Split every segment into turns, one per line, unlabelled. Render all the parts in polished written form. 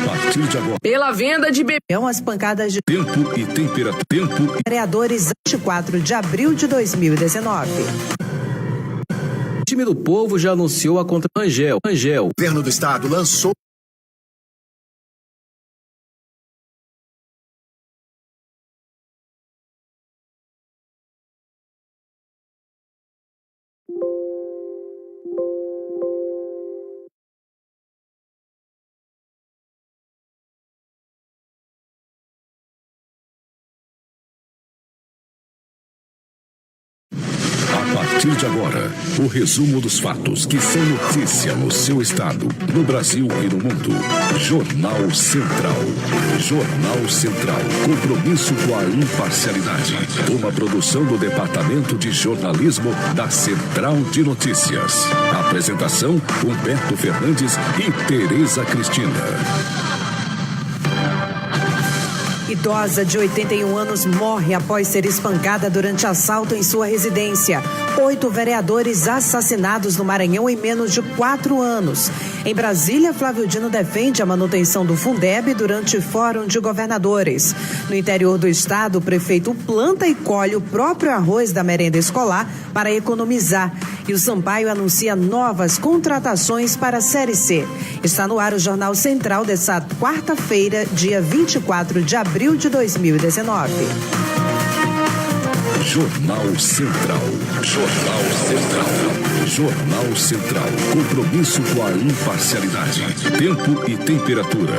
A partir de agora,
pela venda de bebê.
As pancadas de
tempo e temperatura.
vereadores 24 de abril de 2019.
O time do povo já anunciou a contra Rangel.
O governo do estado lançou
A partir de agora, o resumo dos fatos que são notícia no seu estado, no Brasil e no mundo. Jornal Central. Jornal Central. Compromisso com a imparcialidade. Uma produção do Departamento de Jornalismo da Central de Notícias. Apresentação: Humberto Fernandes e Tereza Cristina.
Idosa de 81 anos morre após ser espancada durante assalto em sua residência. 8 vereadores assassinados no Maranhão em menos de 4 anos. Em Brasília, Flávio Dino defende a manutenção do Fundeb durante Fórum de Governadores. No interior do estado, o prefeito planta e colhe o próprio arroz da merenda escolar para economizar. E o Sampaio anuncia novas contratações para a Série C. Está no ar o Jornal Central dessa quarta-feira, dia 24 de abril de 2019.
Jornal Central. Jornal Central. Jornal Central. Compromisso com a imparcialidade. Tempo e temperatura.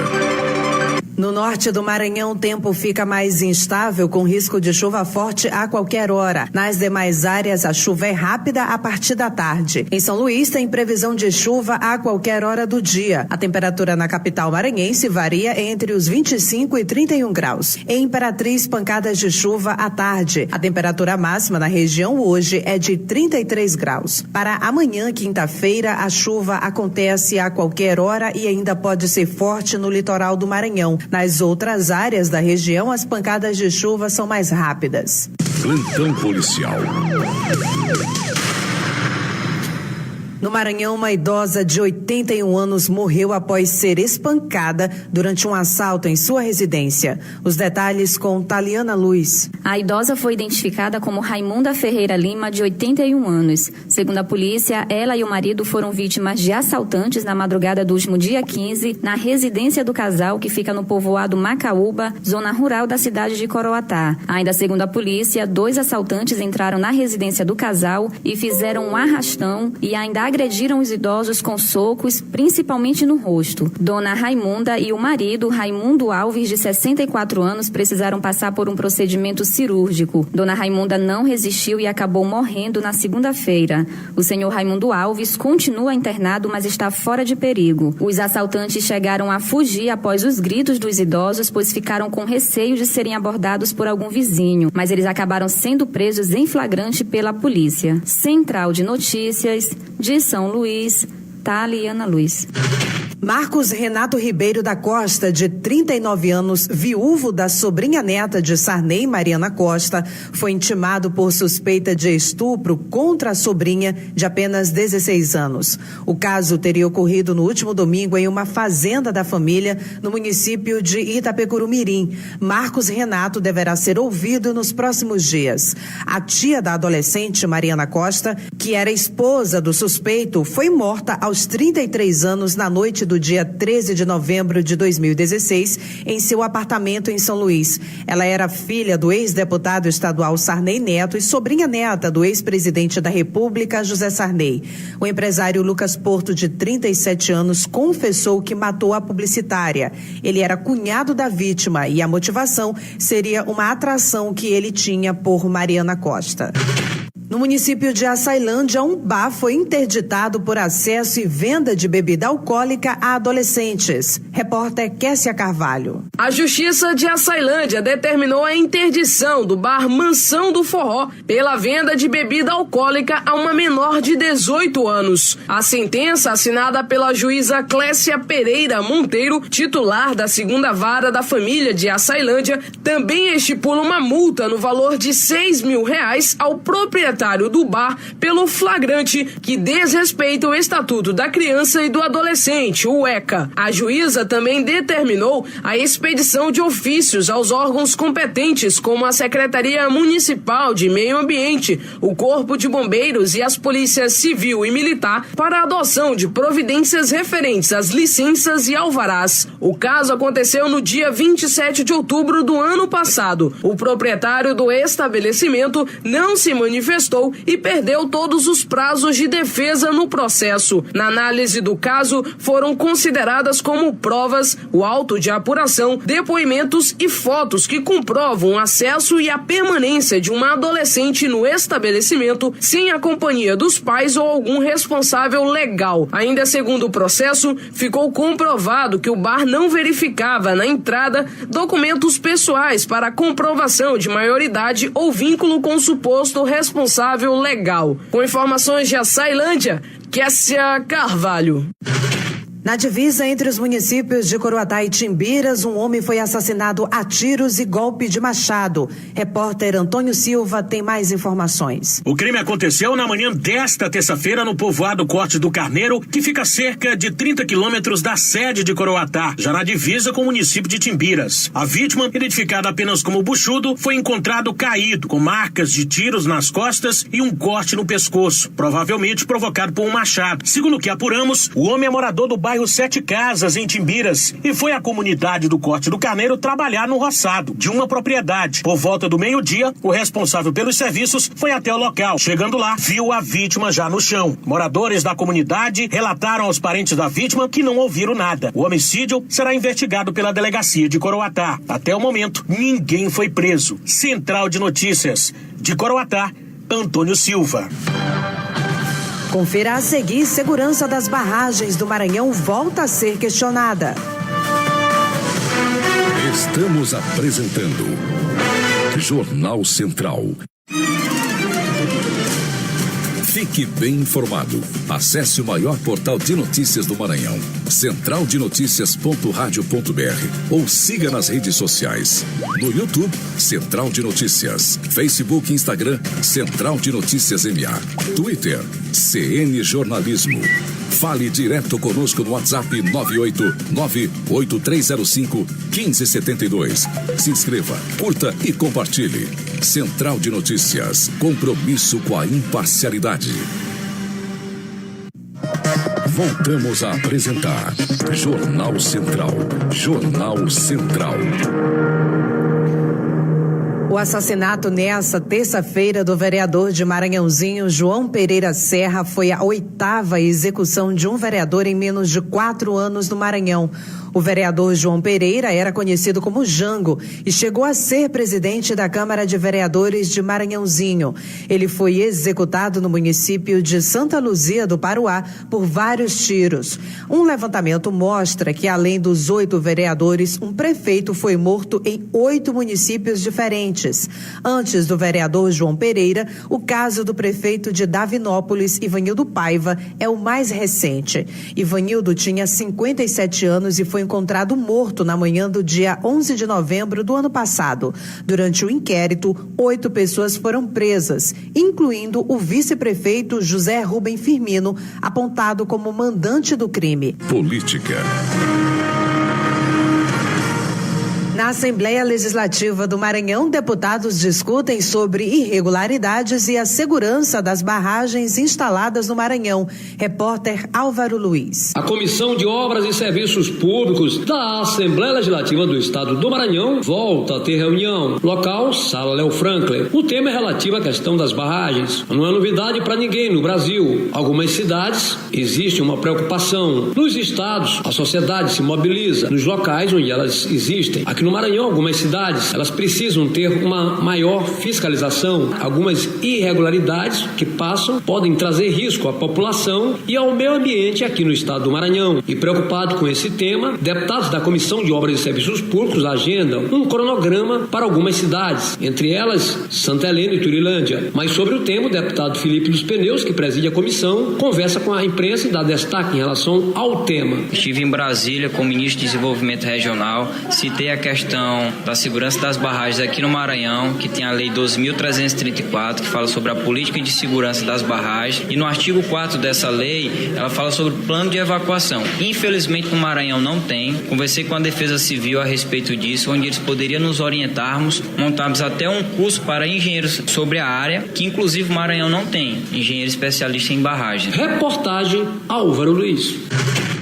No norte do Maranhão, o tempo fica mais instável, com risco de chuva forte a qualquer hora. Nas demais áreas, a chuva é rápida a partir da tarde. Em São Luís, tem previsão de chuva a qualquer hora do dia. A temperatura na capital maranhense varia entre os 25 e 31 graus. Em Imperatriz, pancadas de chuva à tarde. A temperatura máxima na região hoje é de 33 graus. Para amanhã, quinta-feira, a chuva acontece a qualquer hora e ainda pode ser forte no litoral do Maranhão. Nas outras áreas da região, as pancadas de chuva são mais rápidas.
Plantão policial.
No Maranhão, uma idosa de 81 anos morreu após ser espancada durante um assalto em sua residência. Os detalhes com Taliana Luz.
A idosa foi identificada como Raimunda Ferreira Lima, de 81 anos. Segundo a polícia, ela e o marido foram vítimas de assaltantes na madrugada do último dia 15, na residência do casal, que fica no povoado Macaúba, zona rural da cidade de Coroatá. Ainda segundo a polícia, 2 assaltantes entraram na residência do casal e fizeram um arrastão e ainda agrediram os idosos com socos, principalmente no rosto. Dona Raimunda e o marido, Raimundo Alves, de 64 anos, precisaram passar por um procedimento cirúrgico. Dona Raimunda não resistiu e acabou morrendo na segunda-feira. O senhor Raimundo Alves continua internado, mas está fora de perigo. Os assaltantes chegaram a fugir após os gritos dos idosos, pois ficaram com receio de serem abordados por algum vizinho, mas eles acabaram sendo presos em flagrante pela polícia. Central de Notícias de São Luís, Taliana Luz.
Marcos Renato Ribeiro da Costa, de 39 anos, viúvo da sobrinha neta de Sarney Mariana Costa, foi intimado por suspeita de estupro contra a sobrinha de apenas 16 anos. O caso teria ocorrido no último domingo em uma fazenda da família no município de Itapecurumirim. Marcos Renato deverá ser ouvido nos próximos dias. A tia da adolescente, Mariana Costa, que era esposa do suspeito, foi morta aos 33 anos na noite do dia 13 de novembro de 2016, em seu apartamento em São Luís. Ela era filha do ex-deputado estadual Sarney Neto e sobrinha neta do ex-presidente da República, José Sarney. O empresário Lucas Porto, de 37 anos, confessou que matou a publicitária. Ele era cunhado da vítima e a motivação seria uma atração que ele tinha por Mariana Costa. No município de Açailândia, um bar foi interditado por acesso e venda de bebida alcoólica a adolescentes. Repórter Kessia Carvalho.
A Justiça de Açailândia determinou a interdição do bar Mansão do Forró pela venda de bebida alcoólica a uma menor de 18 anos. A sentença, assinada pela juíza Clécia Pereira Monteiro, titular da 2ª Vara da Família de Açailândia, também estipula uma multa no valor de R$6.000 ao proprietário proprietário do bar pelo flagrante que desrespeita o Estatuto da Criança e do Adolescente, o ECA. A juíza também determinou a expedição de ofícios aos órgãos competentes, como a Secretaria Municipal de Meio Ambiente, o Corpo de Bombeiros e as Polícias Civil e Militar, para a adoção de providências referentes às licenças e alvarás. O caso aconteceu no dia 27 de outubro do ano passado. O proprietário do estabelecimento não se manifestou e perdeu todos os prazos de defesa no processo. Na análise do caso, foram consideradas como provas o auto de apuração, depoimentos e fotos que comprovam o acesso e a permanência de uma adolescente no estabelecimento sem a companhia dos pais ou algum responsável legal. Ainda segundo o processo, ficou comprovado que o bar não verificava na entrada documentos pessoais para comprovação de maioridade ou vínculo com o suposto responsável legal. Com informações de Açailândia, Kessia Carvalho.
Na divisa entre os municípios de Coroatá e Timbiras, um homem foi assassinado a tiros e golpe de machado. Repórter Antônio Silva tem mais informações.
O crime aconteceu na manhã desta terça-feira no povoado Corte do Carneiro, que fica a cerca de 30 quilômetros da sede de Coroatá, já na divisa com o município de Timbiras. A vítima, identificada apenas como Buchudo, foi encontrado caído, com marcas de tiros nas costas e um corte no pescoço, provavelmente provocado por um machado. Segundo o que apuramos, o homem é morador do bairro Sete Casas, em Timbiras, e foi à comunidade do Corte do Carneiro trabalhar no roçado de uma propriedade. Por volta do meio-dia, o responsável pelos serviços foi até o local. Chegando lá, viu a vítima já no chão. Moradores da comunidade relataram aos parentes da vítima que não ouviram nada. O homicídio será investigado pela delegacia de Coroatá. Até o momento, ninguém foi preso. Central de Notícias de Coroatá, Antônio Silva.
Confira a seguir: segurança das barragens do Maranhão volta a ser questionada.
Estamos apresentando Jornal Central. Fique bem informado. Acesse o maior portal de notícias do Maranhão, centraldenoticias.radio.br, ou siga nas redes sociais. No YouTube, Central de Notícias. Facebook e Instagram, Central de Notícias MA. Twitter, CN Jornalismo. Fale direto conosco no WhatsApp 989-8305-1572. Se inscreva, curta e compartilhe. Central de Notícias. Compromisso com a imparcialidade. Voltamos a apresentar Jornal Central. Jornal Central.
O assassinato nessa terça-feira do vereador de Maranhãozinho, João Pereira Serra, foi a 8ª execução de um vereador em menos de 4 anos no Maranhão. O vereador João Pereira era conhecido como Jango e chegou a ser presidente da Câmara de Vereadores de Maranhãozinho. Ele foi executado no município de Santa Luzia do Paruá por vários tiros. Um levantamento mostra que, além dos 8 vereadores, um prefeito foi morto em 8 municípios diferentes. Antes do vereador João Pereira, o caso do prefeito de Davinópolis, Ivanildo Paiva, é o mais recente. Ivanildo tinha 57 anos e foi encontrado morto na manhã do dia 11 de novembro do ano passado. Durante o inquérito, 8 pessoas foram presas, incluindo o vice-prefeito José Rubem Firmino, apontado como mandante do crime.
Política.
Na Assembleia Legislativa do Maranhão, deputados discutem sobre irregularidades e a segurança das barragens instaladas no Maranhão. Repórter Álvaro Luiz.
A Comissão de Obras e Serviços Públicos da Assembleia Legislativa do Estado do Maranhão volta a ter reunião. Local, Sala Léo Franklin. O tema é relativo à questão das barragens. Não é novidade para ninguém no Brasil. Algumas cidades existe uma preocupação. Nos estados, a sociedade se mobiliza. Nos locais onde elas existem. Aqui no Maranhão, algumas cidades, elas precisam ter uma maior fiscalização. Algumas irregularidades que passam podem trazer risco à população e ao meio ambiente aqui no estado do Maranhão. E preocupado com esse tema, deputados da Comissão de Obras e Serviços Públicos agendam um cronograma para algumas cidades, entre elas Santa Helena e Turilândia. Mas sobre o tema, o deputado Felipe dos Pneus, que preside a comissão, conversa com a imprensa e dá destaque em relação ao tema.
Estive em Brasília com o ministro de Desenvolvimento Regional, citei a questão questão da segurança das barragens aqui no Maranhão, que tem a Lei 12.334, que fala sobre a política de segurança das barragens, e no artigo 4 dessa lei, ela fala sobre o plano de evacuação. Infelizmente, no Maranhão não tem. Conversei com a Defesa Civil a respeito disso, onde eles poderiam nos orientarmos, montarmos até um curso para engenheiros sobre a área, que inclusive o Maranhão não tem, engenheiro especialista em barragem.
Reportagem Álvaro Luiz.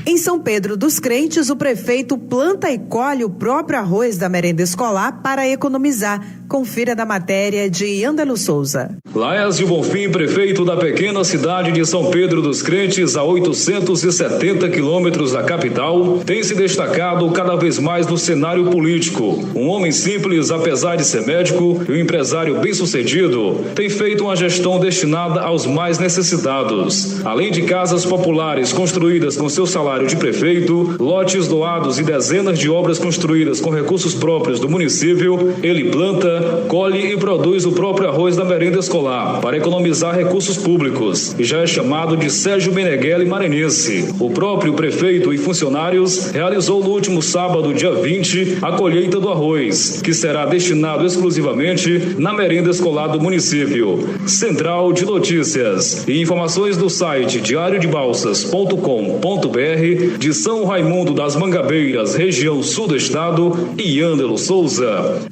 Em São Pedro dos Crentes, o prefeito planta e colhe o próprio arroz da merenda escolar para economizar. Confira na matéria de Ângelo Souza.
Laércio Bonfim, prefeito da pequena cidade de São Pedro dos Crentes, a 870 quilômetros da capital, tem se destacado cada vez mais no cenário político. Um homem simples, apesar de ser médico, e um empresário bem-sucedido, tem feito uma gestão destinada aos mais necessitados. Além de casas populares construídas com seu salário de prefeito, lotes doados e dezenas de obras construídas com recursos próprios do município, ele planta, colhe e produz o próprio arroz da merenda escolar para economizar recursos públicos e já é chamado de Sérgio Meneghelli maranhense. O próprio prefeito e funcionários realizou no último sábado, dia 20, a colheita do arroz, que será destinado exclusivamente na merenda escolar do município. Central de Notícias e informações do site diariodebalsas.com.br de São Raimundo das Mangabeiras, região sul do estado, e Ângelo Souza.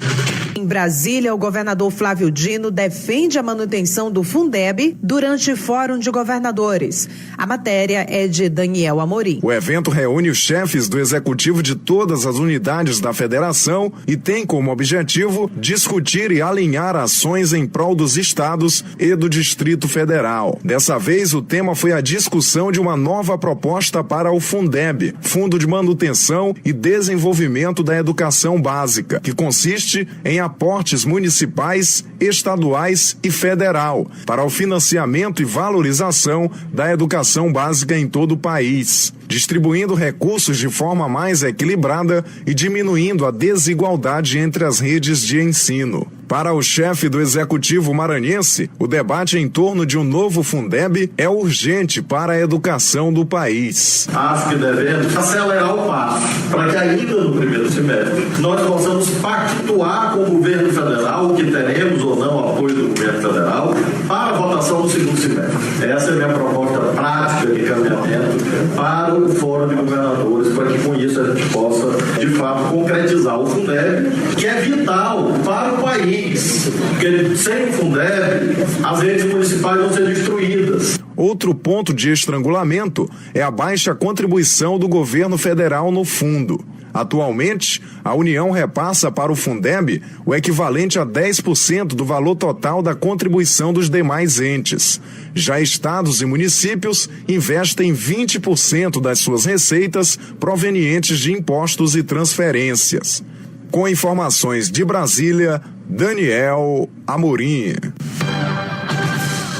Em Brasília, o governador Flávio Dino defende a manutenção do Fundeb durante Fórum de Governadores. A matéria é de Daniel Amorim.
O evento reúne os chefes do executivo de todas as unidades da federação e tem como objetivo discutir e alinhar ações em prol dos estados e do Distrito Federal. Dessa vez, o tema foi a discussão de uma nova proposta para o Fundeb, Fundo de Manutenção e Desenvolvimento da Educação Básica, que consiste em aportes municipais, estaduais e federal para o financiamento e valorização da educação básica em todo o país, distribuindo recursos de forma mais equilibrada e diminuindo a desigualdade entre as redes de ensino. Para o chefe do executivo maranhense, o debate em torno de um novo Fundeb é urgente para a educação do país.
Acho que devemos acelerar o passo para que ainda no primeiro semestre nós possamos pactuar com o governo federal, que teremos ou não apoio do governo federal, para a votação do segundo semestre. Essa é a minha proposta prática de caminhamento para o Fórum de Governadores, para que com isso a gente possa, de fato, concretizar o Fundeb, que é vital para o país. Porque sem o Fundeb, as redes municipais vão ser destruídas.
Outro ponto de estrangulamento é a baixa contribuição do governo federal no fundo. Atualmente, a União repassa para o Fundeb o equivalente a 10% do valor total da contribuição dos demais entes. Já estados e municípios investem 20% das suas receitas provenientes de impostos e transferências. Com informações de Brasília, Daniel Amorim.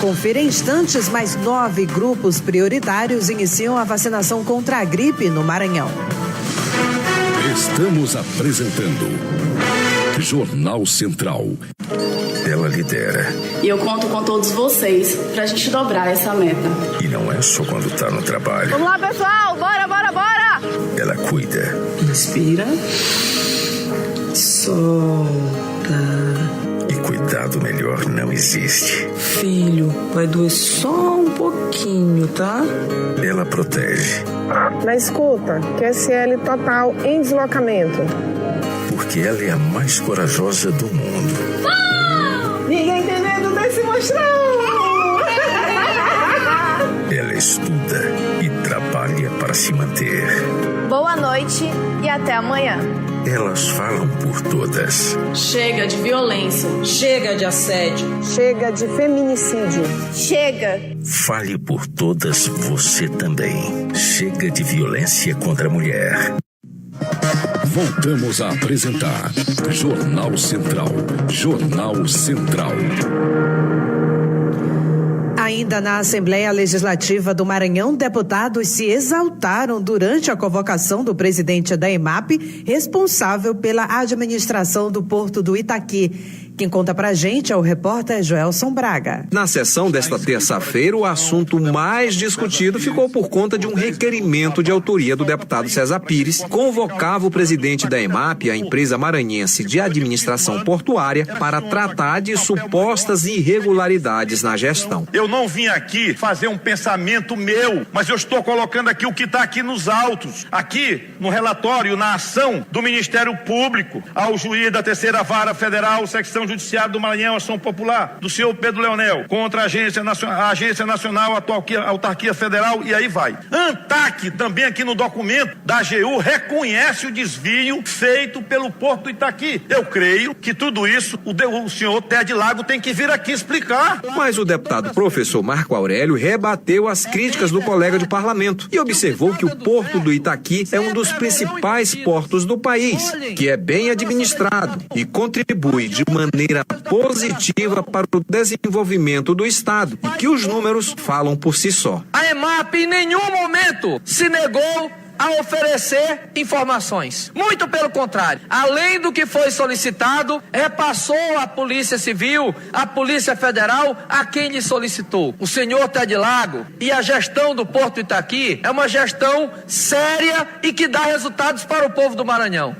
Confira em instantes, mais 9 grupos prioritários iniciam a vacinação contra a gripe no Maranhão.
Estamos apresentando Jornal Central. Ela lidera.
E eu conto com todos vocês pra gente dobrar essa meta.
E não é só quando tá no trabalho.
Vamos lá, pessoal! Bora, bora, bora!
Ela cuida.
Inspira. Solta.
E cuidado melhor não existe.
Filho, vai doer só um pouquinho, tá?
Ela protege.
Na escuta, QSL total em deslocamento.
Porque ela é a mais corajosa do mundo.
Ninguém tem medo desse mostrão!
Ela estuda e trabalha para se manter.
Boa noite e até amanhã.
Elas falam por todas.
Chega de violência. Chega de assédio.
Chega de feminicídio.
Chega.
Fale por todas você também. Chega de violência contra a mulher. Voltamos a apresentar Jornal Central. Jornal Central.
Ainda na Assembleia Legislativa do Maranhão, deputados se exaltaram durante a convocação do presidente da EMAP, responsável pela administração do Porto do Itaqui. Quem conta pra gente é o repórter Joelson Braga.
Na sessão desta terça-feira, o assunto mais discutido ficou por conta de um requerimento de autoria do deputado César Pires, que convocava o presidente da EMAP, a empresa maranhense de administração portuária, para tratar de supostas irregularidades na gestão.
Eu não vim aqui fazer um pensamento meu, mas eu estou colocando aqui o que está aqui nos autos, aqui no relatório, na ação do Ministério Público ao juiz da Terceira Vara Federal, secção Judiciário do Maranhão, Ação Popular, do senhor Pedro Leonel, contra a Agência Nacional, Autarquia Federal, e aí vai. ANTAC, também aqui no documento da AGU, reconhece o desvio feito pelo Porto do Itaqui. Eu creio que tudo isso o senhor Ted Lago tem que vir aqui explicar.
Mas o deputado professor Marco Aurélio rebateu as críticas do colega de parlamento e observou que o Porto do Itaqui é um dos principais portos do país, que é bem administrado e contribui de maneira positiva para o desenvolvimento do Estado e que os números falam por si só.
A EMAP em nenhum momento se negou a oferecer informações. Muito pelo contrário. Além do que foi solicitado, repassou à Polícia Civil, à Polícia Federal, a quem lhe solicitou. O senhor Ted Lago e a gestão do Porto Itaqui é uma gestão séria e que dá resultados para o povo do Maranhão.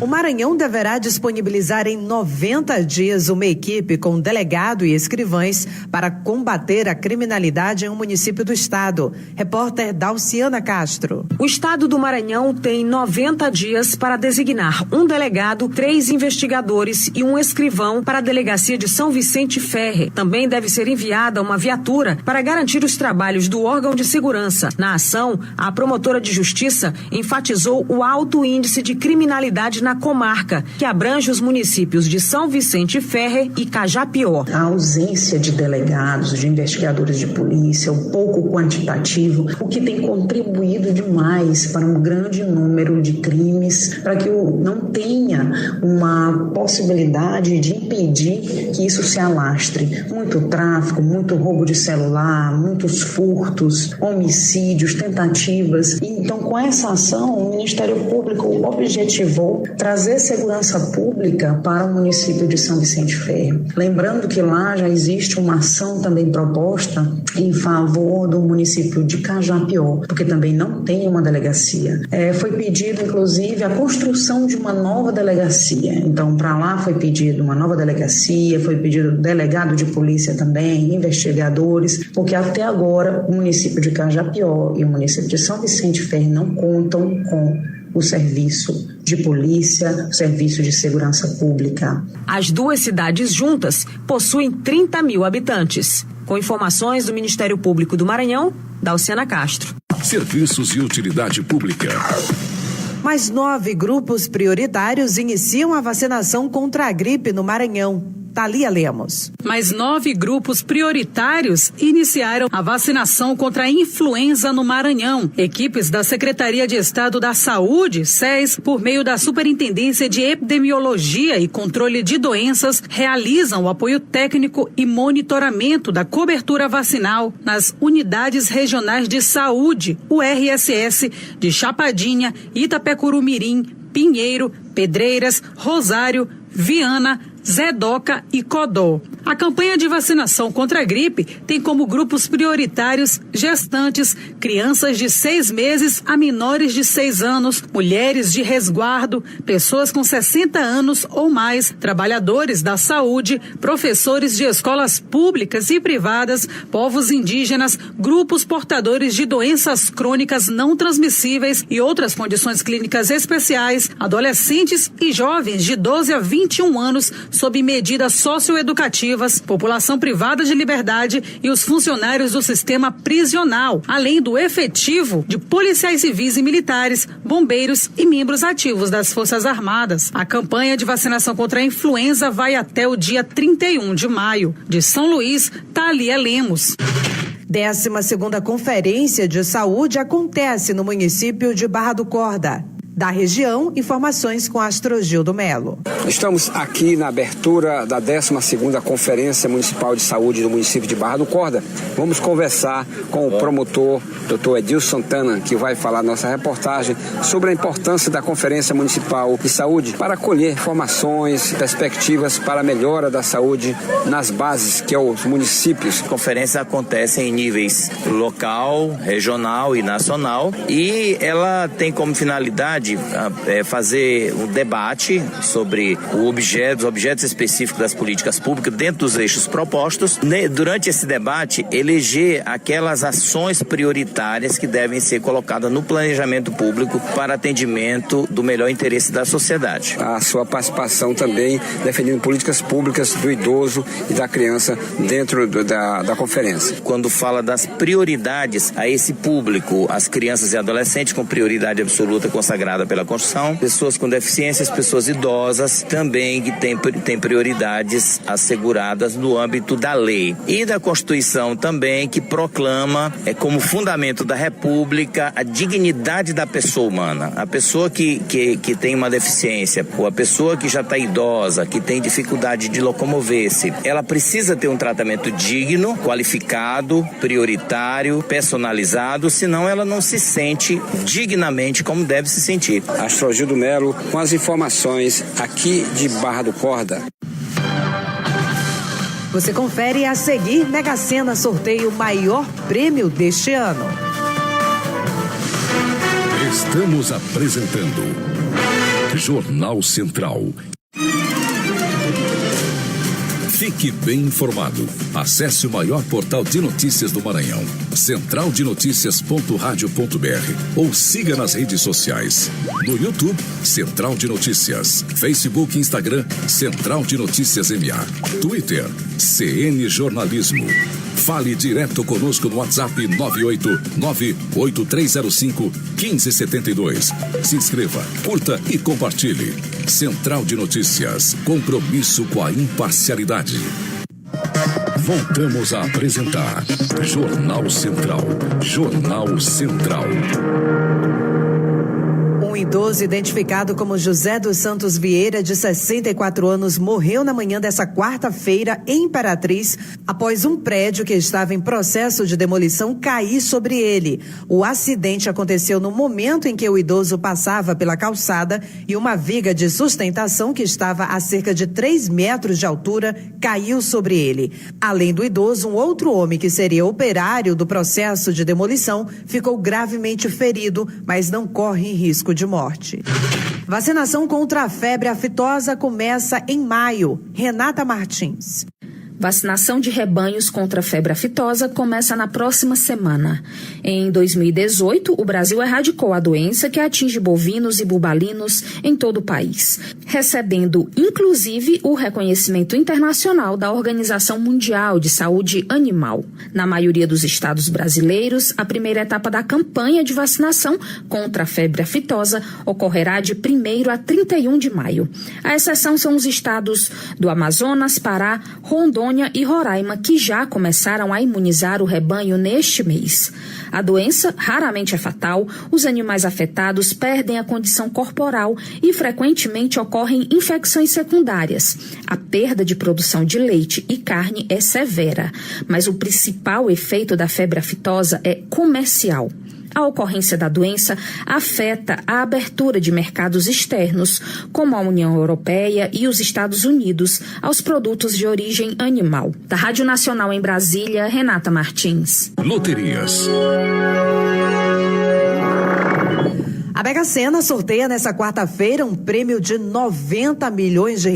O Maranhão deverá disponibilizar em 90 dias uma equipe com delegado e escrivães para combater a criminalidade em um município do estado. Repórter Dalciana Castro.
O estado do Maranhão tem 90 dias para designar um delegado, 3 investigadores e um escrivão para a delegacia de São Vicente Ferre. Também deve ser enviada uma viatura para garantir os trabalhos do órgão de segurança. Na ação, a promotora de justiça enfatizou o alto índice de criminalidade na comarca, que abrange os municípios de São Vicente Ferre e Cajapió.
A ausência de delegados, de investigadores de polícia, o pouco quantitativo, o que tem contribuído demais para um grande número de crimes, para que não tenha uma possibilidade de impedir que isso se alastre. Muito tráfico, muito roubo de celular, muitos furtos, homicídios, tentativas. Então, com essa ação, o Ministério Público objetivou trazer segurança pública para o município de São Vicente Ferre. Lembrando que lá já existe uma ação também proposta em favor do município de Cajapió, porque também não tem uma delegacia. Foi pedido, inclusive, a construção de uma nova delegacia. Então, para lá foi pedido uma nova delegacia, foi pedido delegado de polícia também, investigadores, porque até agora o município de Cajapió e o município de São Vicente Ferre não contam com o serviço de polícia, o serviço de segurança pública.
As duas cidades juntas possuem 30 mil habitantes. Com informações do Ministério Público do Maranhão, Dalciana Castro.
Serviços e utilidade pública.
Mais 9 grupos prioritários iniciam a vacinação contra a gripe no Maranhão. Thalia Lemos.
Mais 9 grupos prioritários iniciaram a vacinação contra a influenza no Maranhão. Equipes da Secretaria de Estado da Saúde, SES, por meio da Superintendência de Epidemiologia e Controle de Doenças, realizam o apoio técnico e monitoramento da cobertura vacinal nas unidades regionais de saúde, URSS, de Chapadinha, Itapecuru-Mirim, Pinheiro, Pedreiras, Rosário, Viana, Zedoca e Codó. A campanha de vacinação contra a gripe tem como grupos prioritários gestantes, crianças de 6 meses a menores de 6 anos, mulheres de resguardo, pessoas com 60 anos ou mais, trabalhadores da saúde, professores de escolas públicas e privadas, povos indígenas, grupos portadores de doenças crônicas não transmissíveis e outras condições clínicas especiais, adolescentes e jovens de 12 a 21 anos sob medidas socioeducativas, população privada de liberdade e os funcionários do sistema prisional, além do efetivo de policiais civis e militares, bombeiros e membros ativos das Forças Armadas. A campanha de vacinação contra a influenza vai até o dia 31 de maio. De São Luís, Thalia Lemos.
12ª Conferência de Saúde acontece no município de Barra do Corda. Da região, informações com Astrogildo Melo.
Estamos aqui na abertura da 12ª Conferência Municipal de Saúde do município de Barra do Corda. Vamos conversar com o promotor, Dr. Edilson Santana, que vai falar nossa reportagem sobre a importância da Conferência Municipal de Saúde para colher informações, perspectivas para a melhora da saúde nas bases, que é os municípios.
A conferência acontece em níveis local, regional e nacional, e ela tem como finalidade fazer um debate sobre os objetos específicos das políticas públicas dentro dos eixos propostos. Durante esse debate, eleger aquelas ações prioritárias que devem ser colocadas no planejamento público para atendimento do melhor interesse da sociedade.
A sua participação também defendendo políticas públicas do idoso e da criança dentro da conferência.
Quando fala das prioridades a esse público, as crianças e adolescentes com prioridade absoluta consagrada pela Constituição, pessoas com deficiências, pessoas idosas também que têm prioridades asseguradas no âmbito da lei e da Constituição também, que proclama como fundamento da República a dignidade da pessoa humana. A pessoa que tem uma deficiência, ou a pessoa que já está idosa, que tem dificuldade de locomover-se, ela precisa ter um tratamento digno, qualificado, prioritário, personalizado, senão ela não se sente dignamente como deve se sentir.
Astrogildo Melo com as informações aqui de Barra do Corda.
Você confere a seguir: Mega Sena sorteia o maior prêmio deste ano.
Estamos apresentando Jornal Central. Fique bem informado. Acesse o maior portal de notícias do Maranhão, centraldenoticias.radio.br, ou siga nas redes sociais. No YouTube, Central de Notícias. Facebook e Instagram, Central de Notícias MA. Twitter, CN Jornalismo. Fale direto conosco no WhatsApp 989-8305-1572. Se inscreva, curta e compartilhe. Central de Notícias. Compromisso com a imparcialidade. Voltamos a apresentar Jornal Central. Jornal Central.
Um idoso identificado como José dos Santos Vieira, de 64 anos, morreu na manhã dessa quarta-feira em Imperatriz após um prédio que estava em processo de demolição cair sobre ele. O acidente aconteceu no momento em que o idoso passava pela calçada e uma viga de sustentação que estava a cerca de 3 metros de altura caiu sobre ele. Além do idoso, um outro homem que seria operário do processo de demolição ficou gravemente ferido, mas não corre risco de morte. Vacinação contra a febre aftosa começa em maio. Renata Martins.
Vacinação de rebanhos contra a febre aftosa começa na próxima semana. Em 2018, o Brasil erradicou a doença que atinge bovinos e bubalinos em todo o país, recebendo inclusive o reconhecimento internacional da Organização Mundial de Saúde Animal. Na maioria dos estados brasileiros, a primeira etapa da campanha de vacinação contra a febre aftosa ocorrerá de 1º a 31 de maio. A exceção são os estados do Amazonas, Pará, Rondônia e Roraima, que já começaram a imunizar o rebanho neste mês. A doença raramente é fatal, os animais afetados perdem a condição corporal e frequentemente ocorrem infecções secundárias. A perda de produção de leite e carne é severa, mas o principal efeito da febre aftosa é comercial. A ocorrência da doença afeta a abertura de mercados externos, como a União Europeia e os Estados Unidos, aos produtos de origem animal. Da Rádio Nacional em Brasília, Renata Martins.
Loterias.
A Mega Sena sorteia nesta quarta-feira um prêmio de R$90 milhões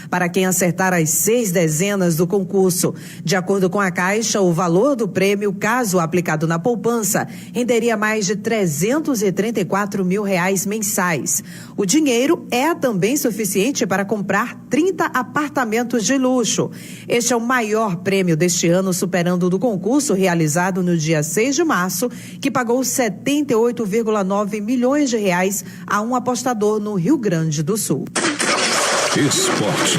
para quem acertar as 6 dezenas do concurso. De acordo com a Caixa, o valor do prêmio, caso aplicado na poupança, renderia mais de R$334 mil mensais. O dinheiro é também suficiente para comprar 30 apartamentos de luxo. Este é o maior prêmio deste ano, superando o do concurso realizado no dia 6 de março, que pagou 78,9 milhões de reais a um apostador no Rio Grande do Sul.
Esporte.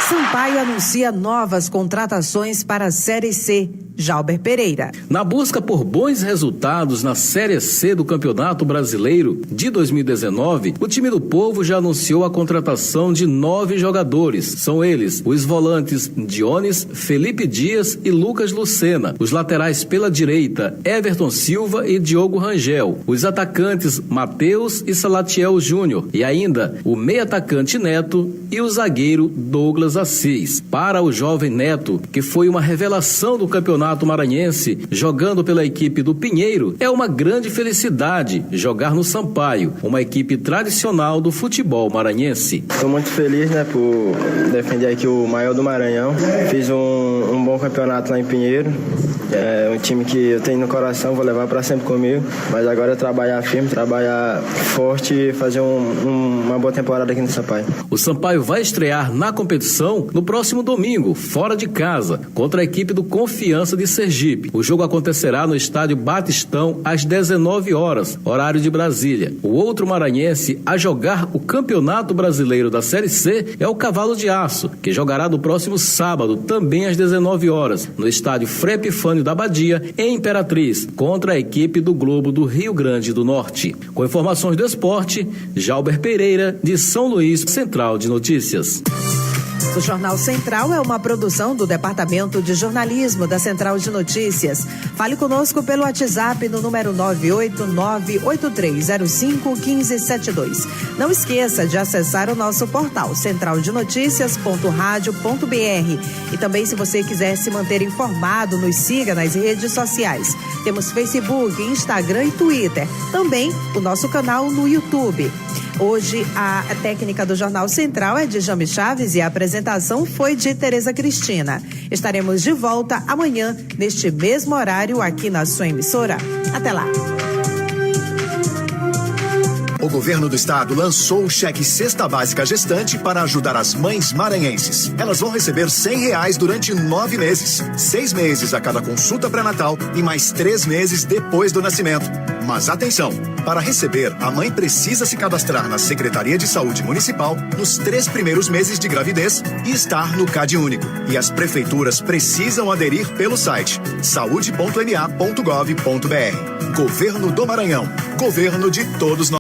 Sampaio anuncia novas contratações para a Série C. Jalber Pereira.
Na busca por bons resultados na Série C do Campeonato Brasileiro de 2019, o time do Povo já anunciou a contratação de 9 jogadores. São eles os volantes Dionis, Felipe Dias e Lucas Lucena, os laterais pela direita Everton Silva e Diogo Rangel, os atacantes Matheus e Salatiel Júnior e ainda o meio-atacante Neto e o zagueiro Douglas Assis. Para o jovem Neto, que foi uma revelação do Campeonato Maranhense, jogando pela equipe do Pinheiro, é uma grande felicidade jogar no Sampaio, uma equipe tradicional do futebol maranhense.
Estou muito feliz, por defender aqui o maior do Maranhão. Fiz um bom campeonato lá em Pinheiro. É um time que eu tenho no coração, vou levar para sempre comigo. Mas agora é trabalhar firme, trabalhar forte e fazer uma boa temporada aqui no Sampaio.
O Sampaio vai estrear na competição no próximo domingo, fora de casa, contra a equipe do Confiança de Sergipe. O jogo acontecerá no estádio Batistão às 19 horas, horário de Brasília. O outro maranhense a jogar o Campeonato Brasileiro da Série C é o Cavalo de Aço, que jogará no próximo sábado, também às 19 horas, no estádio Frei Epifânio da Badia, em Imperatriz, contra a equipe do Globo do Rio Grande do Norte. Com informações do esporte, Jalber Pereira, de São Luís, Central de Notícias.
O Jornal Central é uma produção do Departamento de Jornalismo da Central de Notícias. Fale conosco pelo WhatsApp no número 98983051572. Não esqueça de acessar o nosso portal centraldenoticias.radio.br. E também, se você quiser se manter informado, nos siga nas redes sociais. Temos Facebook, Instagram e Twitter. Também o nosso canal no YouTube. Hoje, a técnica do Jornal Central é de Jame Chaves e a apresentação foi de Tereza Cristina. Estaremos de volta amanhã, neste mesmo horário, aqui na sua emissora. Até lá.
O governo do estado lançou o cheque Cesta Básica Gestante para ajudar as mães maranhenses. Elas vão receber R$100 durante 9 meses. 6 meses a cada consulta pré-natal e mais 3 meses depois do nascimento. Mas atenção, para receber, a mãe precisa se cadastrar na Secretaria de Saúde Municipal nos 3 primeiros meses de gravidez e estar no CadÚnico. E as prefeituras precisam aderir pelo site saude.ma.gov.br. Governo do Maranhão. Governo de todos nós.